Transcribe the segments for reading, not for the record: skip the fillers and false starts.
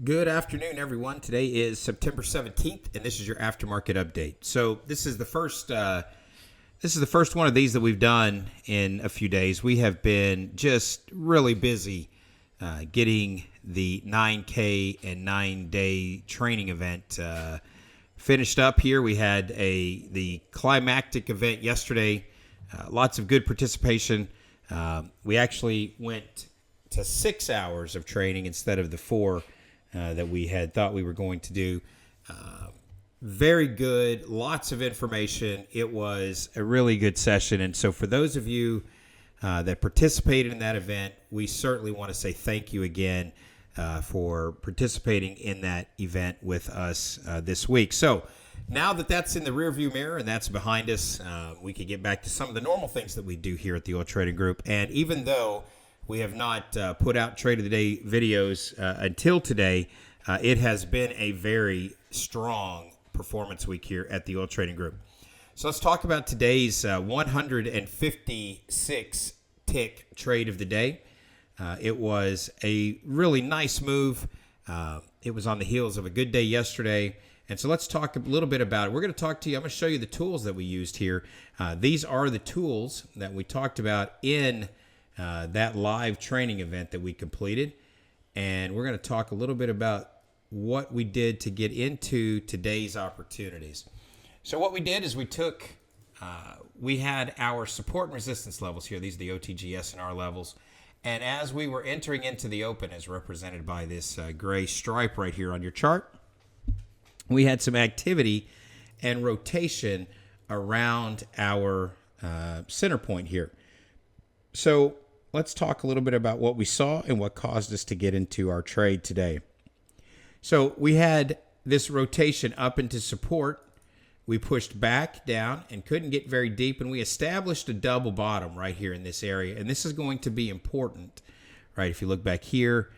Good afternoon, everyone. Today is September 17th, and this is your aftermarket update. So this is the first one of these that we've done in a few days. We have been just really busy getting the 9K and 9-day training event finished up here. We had the climactic event yesterday. Lots of good participation. We actually went to 6 hours of training instead of the 4 that we had thought we were going to do. Very good, lots of information. It was a really good session. And so for those of you that participated in that event, we certainly want to say thank you again for participating in that event with us this week. So now that that's in the rearview mirror and that's behind us, we can get back to some of the normal things that we do here at the Oil Trading Group. And even though we have not put out Trade of the Day videos until today, it has been a very strong performance week here at the Oil Trading Group. So let's talk about today's 156-tick trade of the day. It was a really nice move. It was on the heels of a good day yesterday. And so let's talk a little bit about it. We're going to talk to you. I'm going to show you the tools that we used here. These are the tools that we talked about in that live training event that we completed. And we're going to talk a little bit about what we did to get into today's opportunities. So what we did is we had our support and resistance levels here. These are the OTG S&R levels. And as we were entering into the open, as represented by this gray stripe right here on your chart, we had some activity and rotation around our center point here. So let's talk a little bit about what we saw and what caused us to get into our trade today. So we had this rotation up into support. We pushed back down and couldn't get very deep, and we established a double bottom right here in this area. And this is going to be important, right? If you look back here,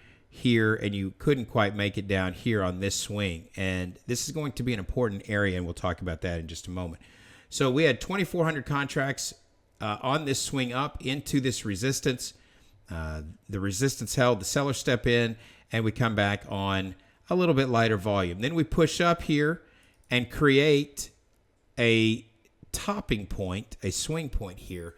and you couldn't quite make it down here on this swing. And this is going to be an important area, and we'll talk about that in just a moment. So we had 2,400 contracts on this swing up into this resistance. The resistance held, the seller step in, and we come back on a little bit lighter volume. Then we push up here and create a topping point, a swing point here.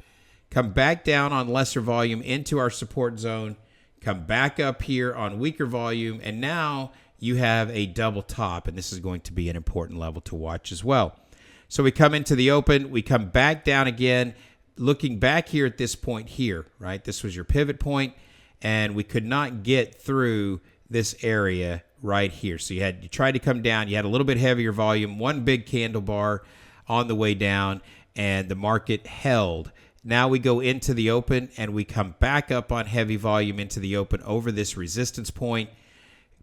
Come back down on lesser volume into our support zone. Come back up here on weaker volume. And now you have a double top, and this is going to be an important level to watch as well. So we come into the open. We come back down again. Looking back here at this point here, right? This was your pivot point, and we could not get through this area right here. So you tried to come down. You had a little bit heavier volume, one big candle bar on the way down, and the market held. Now we go into the open, and we come back up on heavy volume into the open over this resistance point.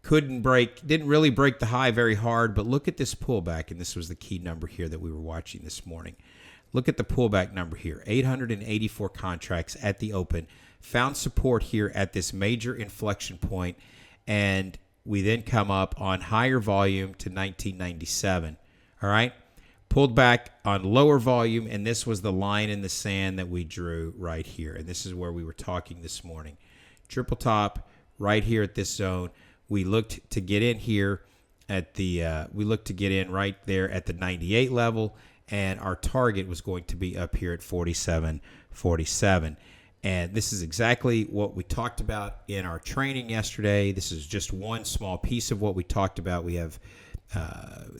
Didn't really break the high very hard, but look at this pullback, and this was the key number here that we were watching this morning. Look at the pullback number here, 884 contracts at the open, found support here at this major inflection point, and we then come up on higher volume to 1997, all right? Pulled back on lower volume, and this was the line in the sand that we drew right here, and this is where we were talking this morning. Triple top right here at this zone. We looked to get in here at right there at the 98 level, and our target was going to be up here at 47.47. And this is exactly what we talked about in our training yesterday. This is just one small piece of what we talked about. We have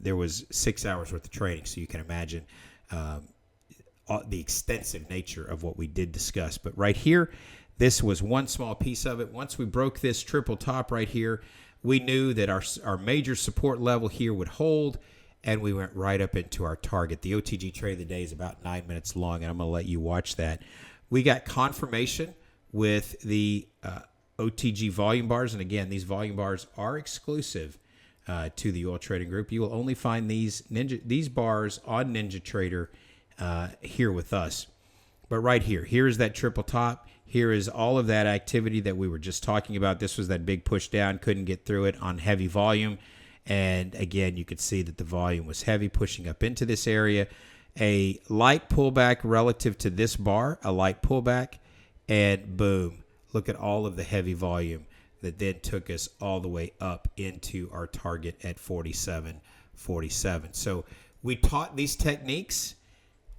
there was 6 hours worth of training, so you can imagine the extensive nature of what we did discuss. But right here, this was one small piece of it. Once we broke this triple top right here, we knew that our major support level here would hold, and we went right up into our target. The OTG trade of the day is about 9 minutes long, and I'm going to let you watch that. We got confirmation with the OTG volume bars. And again, these volume bars are exclusive to the Oil Trading Group. You will only find these bars on NinjaTrader here with us. But right here is that triple top. Here is all of that activity that we were just talking about. This was that big push down, couldn't get through it on heavy volume. And again, you could see that the volume was heavy pushing up into this area. A light pullback relative to this bar, a light pullback, and boom, look at all of the heavy volume that then took us all the way up into our target at 47.47. So we taught these techniques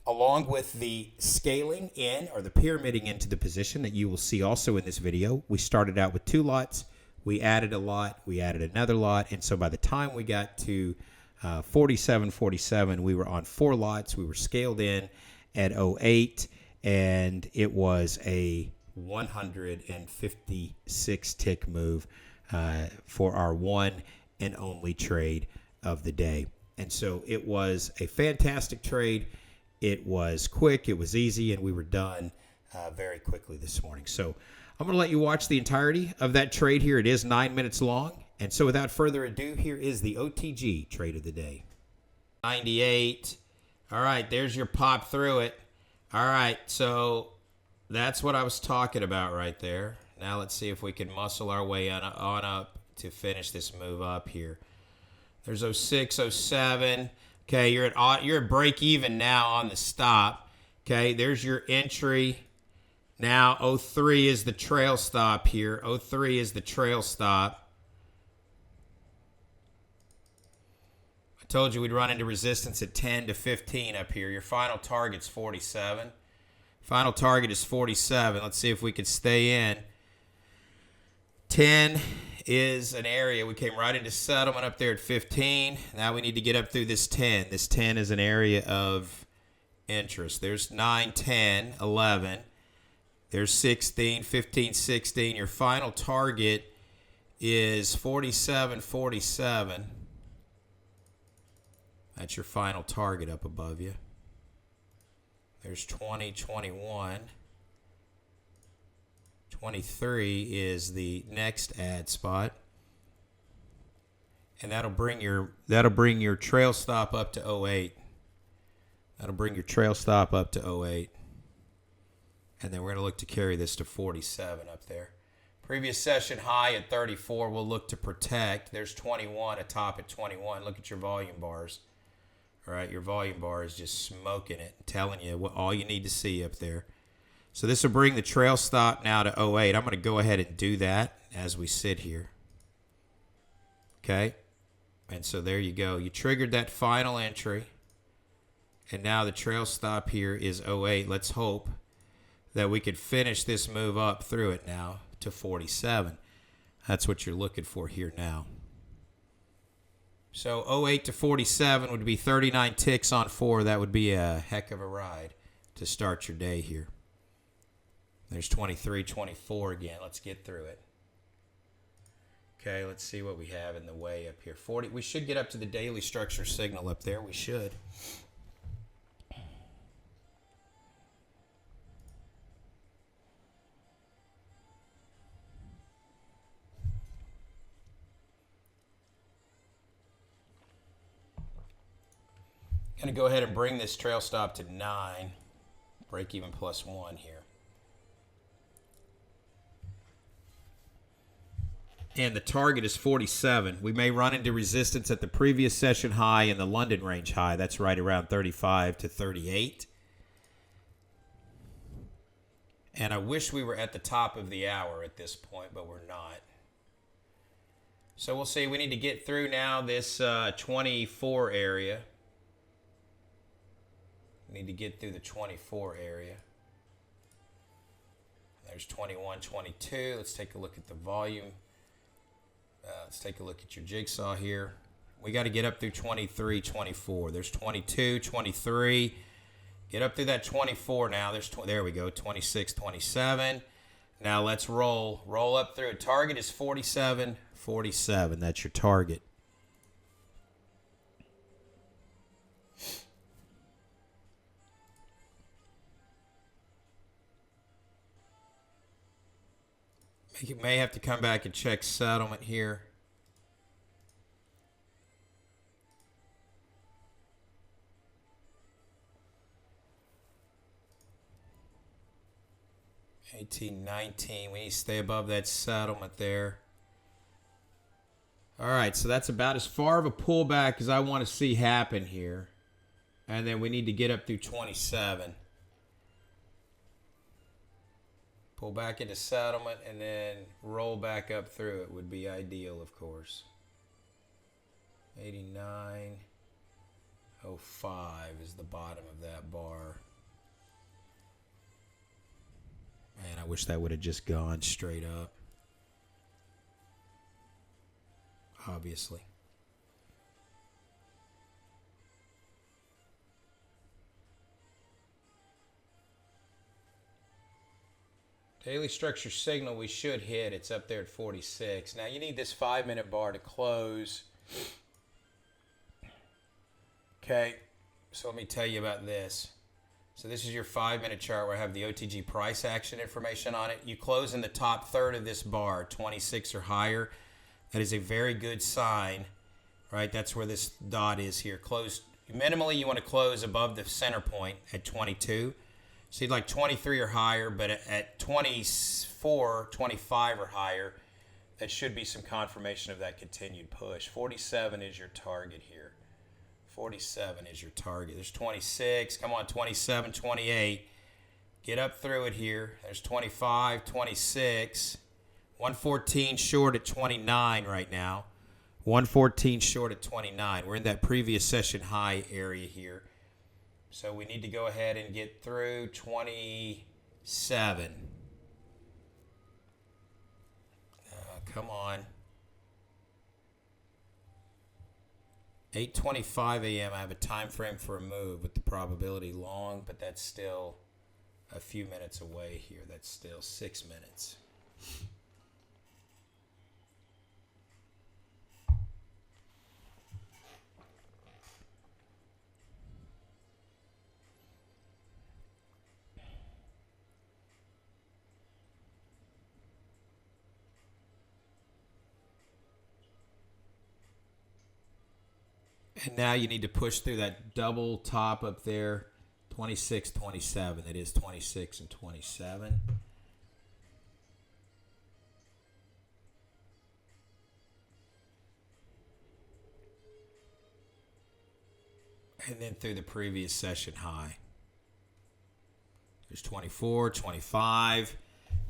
along with the scaling in, or the pyramiding into the position that you will see also in this video. We started out with 2 lots. We added a lot. We added another lot. And so by the time we got to 47.47, we were on 4 lots. We were scaled in at 08, and it was a 156 tick move for our one and only trade of the day. And so it was a fantastic trade. It was quick, it was easy, and we were done very quickly this morning. So I'm going to let you watch the entirety of that trade here. It is 9 minutes long. And so without further ado, here is the OTG trade of the day. 98. All right, there's your pop through it. All right, so that's what I was talking about right there. Now let's see if we can muscle our way on up to finish this move up here. There's 06, 07. Okay, you're at break even now on the stop. Okay, there's your entry. Now 03 is the trail stop here. 03 is the trail stop. I told you we'd run into resistance at 10 to 15 up here. Your final target's 47. Final target is 47. Let's see if we can stay in. 10 is an area. We came right into settlement up there at 15. Now we need to get up through this 10. This 10 is an area of interest. There's 9, 10, 11. There's 16, 15, 16. Your final target is 47, 47. That's your final target up above you. There's 20, 21. 23 is the next add spot. And that'll bring your trail stop up to 08. That'll bring your trail stop up to 08. And then we're going to look to carry this to 47 up there. Previous session high at 34. We'll look to protect. There's 21, a top at 21. Look at your volume bars. All right, your volume bar is just smoking it, telling you what all you need to see up there. So this will bring the trail stop now to 08. I'm going to go ahead and do that as we sit here. Okay, and so there you go. You triggered that final entry, and now the trail stop here is 08. Let's hope that we could finish this move up through it now to 47. That's what you're looking for here now. So 08 to 47 would be 39 ticks on 4. That would be a heck of a ride to start your day here. There's 23, 24 again. Let's get through it. Okay, let's see what we have in the way up here. 40. We should get up to the daily structure signal up there. We should. Going to go ahead and bring this trail stop to 9. Break even plus 1 here. And the target is 47. We may run into resistance at the previous session high and the London range high. That's right around 35 to 38. And I wish we were at the top of the hour at this point, but we're not. So we'll see. We need to get through now this 24 area. We need to get through the 24 area. There's 21, 22. Let's take a look at the volume. Let's take a look at your jigsaw here. We got to get up through 23, 24. There's 22, 23. Get up through that 24 now. There we go, 26, 27. Now let's roll. Roll up through. Target is 47, 47. That's your target. You may have to come back and check settlement here. $18, $19. We need to stay above that settlement there. All right, so that's about as far of a pullback as I want to see happen here. And then we need to get up through 27. Pull back into settlement and then roll back up through it would be ideal, of course. 89.05 is the bottom of that bar. Man, I wish that would have just gone straight up. Obviously. Daily structure signal we should hit. It's up there at 46. Now you need this 5-minute bar to close. Okay, so let me tell you about this. So this is your 5-minute chart where I have the OTG price action information on it. You close in the top third of this bar, 26 or higher. That is a very good sign, right? That's where this dot is here. Close. Minimally, you want to close above the center point at 22. So you'd like 23 or higher, but at 24, 25 or higher, that should be some confirmation of that continued push. 47 is your target here. 47 is your target. There's 26. Come on, 27, 28. Get up through it here. There's 25, 26. 114 short at 29 right now. 114 short at 29. We're in that previous session high area here. So we need to go ahead and get through 27. Come on. 8:25 a.m. I have a time frame for a move with the probability long, but that's still a few minutes away here. That's still 6 minutes. And now you need to push through that double top up there, 26, 27. It is 26 and 27. And then through the previous session high. There's 24, 25.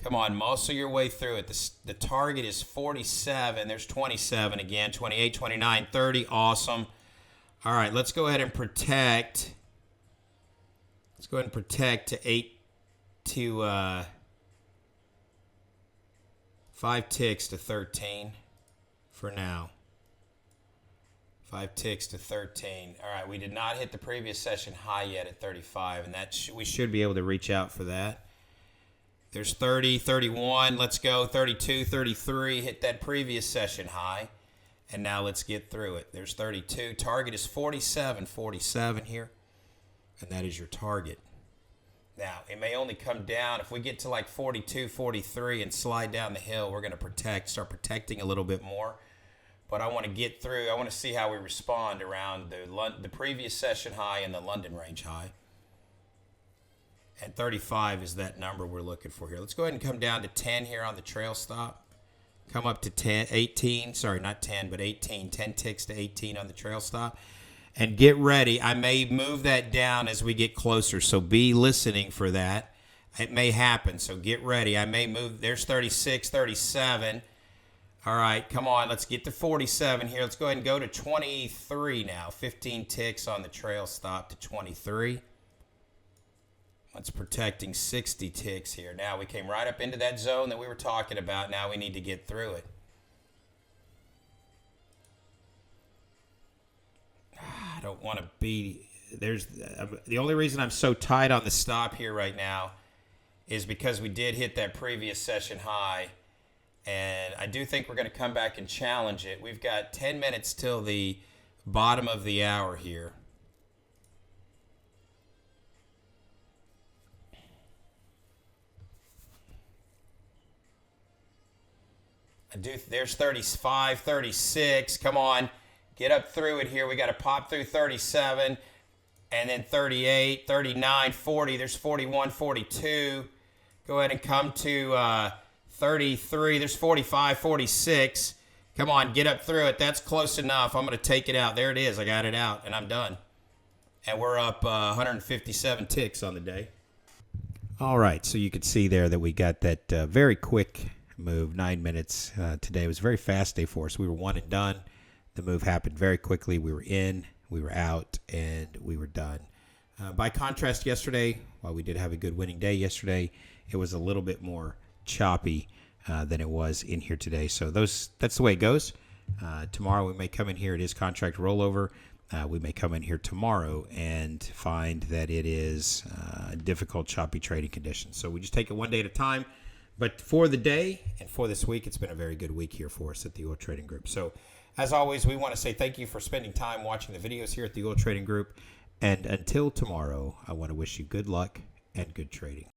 Come on, muscle your way through it. The target is 47. There's 27 again, 28, 29, 30. Awesome. All right, let's go ahead and protect. Let's go ahead and protect to 5 ticks to 13 for now. 5 ticks to 13. All right, we did not hit the previous session high yet at 35, and we should be able to reach out for that. There's 30, 31. Let's go. 32, 33. Hit that previous session high. And now let's get through it. There's 32. Target is 47. 47 here. And that is your target. Now, it may only come down. If we get to like 42, 43 and slide down the hill, we're going to start protecting a little bit more. But I want to get through. I want to see how we respond around the previous session high and the London range high. And 35 is that number we're looking for here. Let's go ahead and come down to 10 here on the trail stop. Come up to 10, 18, sorry, not 10, but 18. 10 ticks to 18 on the trail stop. And get ready. I may move that down as we get closer, so be listening for that. It may happen, so get ready. I may move. There's 36, 37. All right, come on. Let's get to 47 here. Let's go ahead and go to 23 now. 15 ticks on the trail stop to 23. That's protecting 60 ticks here. Now we came right up into that zone that we were talking about. Now we need to get through it. I don't want to be... the only reason I'm so tight on the stop here right now is because we did hit that previous session high. And I do think we're going to come back and challenge it. We've got 10 minutes till the bottom of the hour here. There's 35, 36. Come on. Get up through it here. We got to pop through 37. And then 38, 39, 40. There's 41, 42. Go ahead and come to 33. There's 45, 46. Come on. Get up through it. That's close enough. I'm going to take it out. There it is. I got it out. And I'm done. And we're up 157 ticks on the day. All right, so you can see there that we got that very quick move, 9 minutes today. It was a very fast day for us. We were one and done. The move happened very quickly. We were in, we were out, and we were done. By contrast, yesterday, while we did have a good winning day yesterday, it was a little bit more choppy than it was in here today. So that's the way it goes. Tomorrow we may come in here. It is contract rollover. We may come in here tomorrow and find that it is difficult, choppy trading conditions. So we just take it one day at a time. But for the day and for this week, it's been a very good week here for us at the Oil Trading Group. So as always, we want to say thank you for spending time watching the videos here at the Oil Trading Group. And until tomorrow, I want to wish you good luck and good trading.